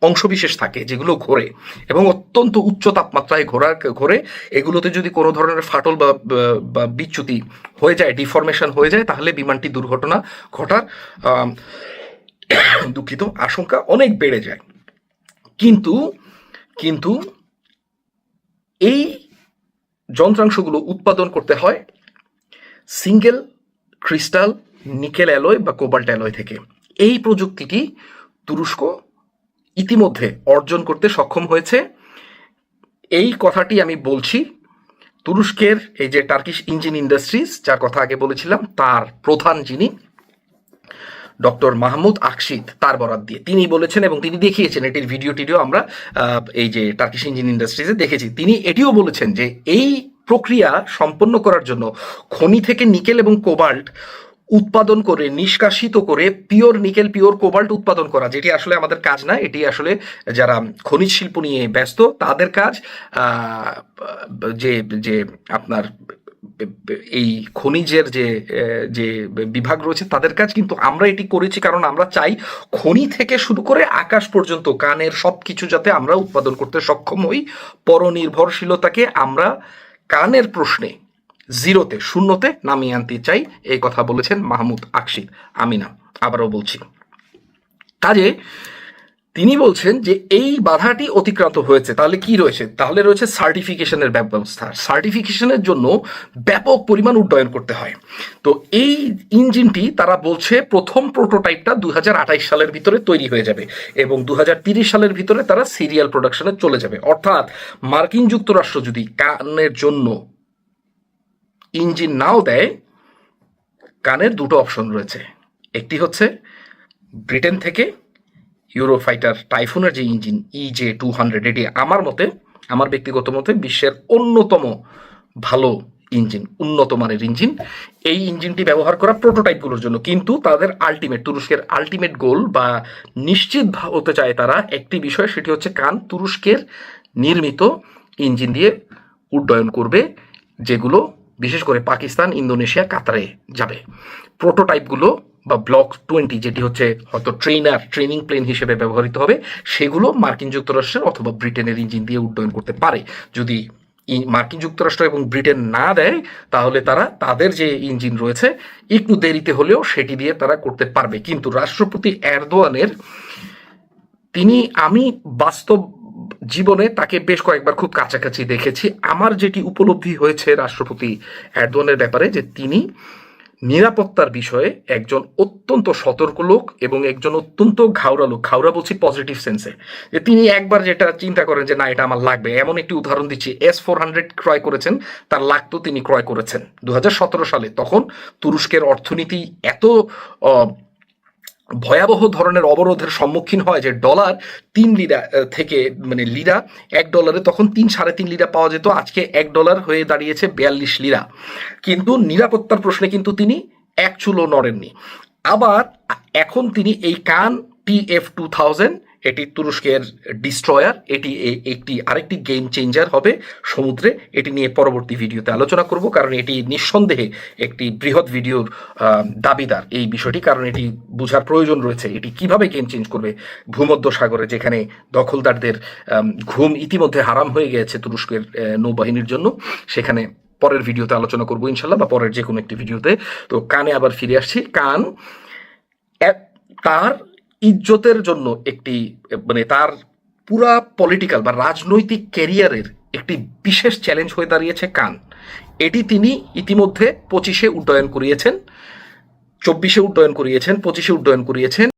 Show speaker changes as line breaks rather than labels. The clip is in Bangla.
অংশবিশেষ থাকে যেগুলো ঘোরে এবং অত্যন্ত উচ্চ তাপমাত্রায় ঘোরে। এগুলোতে যদি কোনো ধরনের ফাটল বা বিচ্যুতি হয়ে যায়, ডিফরমেশন হয়ে যায়, তাহলে বিমানটি দুর্ঘটনা ঘটার দুঃখিত আশঙ্কা অনেক বেড়ে যায়। কিন্তু কিন্তু এই যন্ত্রাংশগুলো উৎপাদন করতে হয় সিঙ্গেল ক্রিস্টাল নিকেল অ্যালয় বা কোবাল্ট অ্যালয় থেকে। এই প্রযুক্তিটি তুরস্ক ইতিমধ্যে অর্জন করতে সক্ষম হয়েছে। এই কথাটি আমি বলছি তুরস্কের এই যে টার্কিশ ইঞ্জিন ইন্ডাস্ট্রিজ, যার কথা আগে বলেছিলাম, তার প্রধান যিনি ডক্টর মাহমুদ আকশিদ, তার বরাত দিয়ে তিনি বলেছেন এবং তিনি দেখিয়েছেন, এটির ভিডিও আমরা এই যে টার্কিশ ইঞ্জিন ইন্ডাস্ট্রিজে দেখেছি। তিনি এটিও বলেছেন যে এই প্রক্রিয়া সম্পন্ন করার জন্য খনি থেকে নিকেল এবং কোবাল্ট উৎপাদন করে, নিষ্কাশিত করে পিওর নিকেল পিওর কোবাল্ট উৎপাদন করা, যেটি আসলে আমাদের কাজ না, এটি আসলে যারা খনিজ শিল্প নিয়ে ব্যস্ত তাদের কাজ। যে যে আপনার এই খনিজের যে বিভাগ রয়েছে তাদের কাজ। কিন্তু আমরা এটি করেছি কারণ আমরা চাই খনি থেকে শুরু করে আকাশ পর্যন্ত কানের সব কিছু যাতে আমরা উৎপাদন করতে সক্ষম হই। পরনির্ভরশীলতাকে আমরা কানের প্রশ্নে জিরোতে, শূন্যতে নামিয়ে আনতে চাই, এই কথা বলেছেন মাহমুদ আকশিদ। আমি না, আবারও বলছি। কাজে তিনি বলছেন যে এই বাধাটি অতিক্রান্ত হয়েছে। তাহলে কি রয়েছে? তাহলে রয়েছে সার্টিফিকেশনের ব্যবস্থা। সার্টিফিকেশনের জন্য ব্যাপক পরিমাণ উড্ডয়ন করতে হয়। তো এই ইঞ্জিনটি তারা বলছে প্রথম প্রোটোটাইপটা 2028 সালের ভিতরে তৈরি হয়ে যাবে এবং 2030 সালের ভিতরে তারা সিরিয়াল প্রোডাকশনে চলে যাবে। অর্থাৎ মার্কিন যুক্তরাষ্ট্র যদি কানের জন্য ইঞ্জিন নাও দেয়, কানের দুটো অপশন রয়েছে। একটি হচ্ছে ব্রিটেন থেকে ইউরোফাইটার টাইফুনের যে ইঞ্জিন EJ-200, এটি আমার ব্যক্তিগত মতে বিশ্বের অন্যতম ভালো ইঞ্জিন, উন্নত মানের ইঞ্জিন। এই ইঞ্জিনটি ব্যবহার করা প্রোটোটাইপগুলোর জন্য। কিন্তু তাদের তুরস্কের আলটিমেট গোল বা নিশ্চিত হতে চায় তারা একটি বিষয়, সেটি হচ্ছে কান তুরস্কের নির্মিত ইঞ্জিন দিয়ে উড্ডয়ন করবে, যেগুলো বিশেষ করে পাকিস্তান, ইন্দোনেশিয়া, কাতারে যাবে। প্রোটোটাইপগুলো বা ব্লক 20, যেটি হচ্ছে হয়তো ট্রেনিং প্লেন হিসেবে ব্যবহৃত হবে, সেগুলো মার্কিন যুক্তরাষ্ট্রের অথবা ব্রিটেনের ইঞ্জিন দিয়ে উড্ডয়ন করতে পারে। যদি মার্কিন যুক্তরাষ্ট্র এবং ব্রিটেন না দেয়, তাহলে তারা তাদের যে ইঞ্জিন রয়েছে একটু দেরিতে হলেও সেটি দিয়ে তারা করতে পারবে। কিন্তু রাষ্ট্রপতি এরদোয়ানের, আমি বাস্তব জীবনে তাকে বেশ কয়েকবার খুব কাছাকাছি দেখেছি। আমার যেটি উপলব্ধি হয়েছে রাষ্ট্রপতি এরদোয়ানের ব্যাপারে, যে তিনি নিরাপত্তার বিষয়ে একজন অত্যন্ত সতর্ক লোক এবং একজন অত্যন্ত ঘাওড়া লোক। ঘাওড়া বলছি পজিটিভ সেন্সে, যে তিনি একবার যেটা চিন্তা করেন যে না এটা আমার লাগবে। এমন একটি উদাহরণ দিচ্ছি, S-400 ক্রয় করেছেন, তার লাগতো, তিনি ক্রয় করেছেন 2017 সালে। তখন তুরস্কের অর্থনীতি এত ভয়াবহ ধরনের অবরোধের সম্মুখীন হয় যে ডলার 3 লিরা থেকে, মানে লিরা $1 তখন 3-3.5 লিরা পাওয়া যেত, আজকে $1 হয়ে দাঁড়িয়েছে 42 লিরা। কিন্তু নিরাপত্তার প্রশ্নে কিন্তু তিনি এক চুলও নড়েননি। আবার এখন তিনি এই কান TF-2000, এটি তুরস্কের ডিস্ট্রয়ার, এটি আরেকটি গেম চেঞ্জার হবে সমুদ্রে। এটি নিয়ে পরবর্তী ভিডিওতে আলোচনা করব, কারণ এটি নিঃসন্দেহে একটি বৃহৎ ভিডিওর দাবিদার এই বিষয়টি, কারণ এটি বোঝার প্রয়োজন রয়েছে এটি কিভাবে গেম চেঞ্জ করবে ভূমধ্য সাগরে, যেখানে দখলদারদের ঘুম ইতিমধ্যে হারাম হয়ে গিয়েছে তুরস্কের নৌবাহিনীর জন্য। সেখানে পরের ভিডিওতে আলোচনা করবো ইনশাল্লাহ, বা পরের যে কোনো একটি ভিডিওতে। তো কানে আবার ফিরে আসছি। কান তার ইজ্জতের জন্য একটি, মানে তার পুরা পলিটিক্যাল বা রাজনৈতিক ক্যারিয়ারের একটি বিশেষ চ্যালেঞ্জ হয়ে দাঁড়িয়েছে কান। এটি তিনি ইতিমধ্যে 25-এ উড্ডয়ন করিয়েছেন, 24-এ উড্ডয়ন করিয়েছেন, 25-এ উড্ডয়ন করিয়েছেন।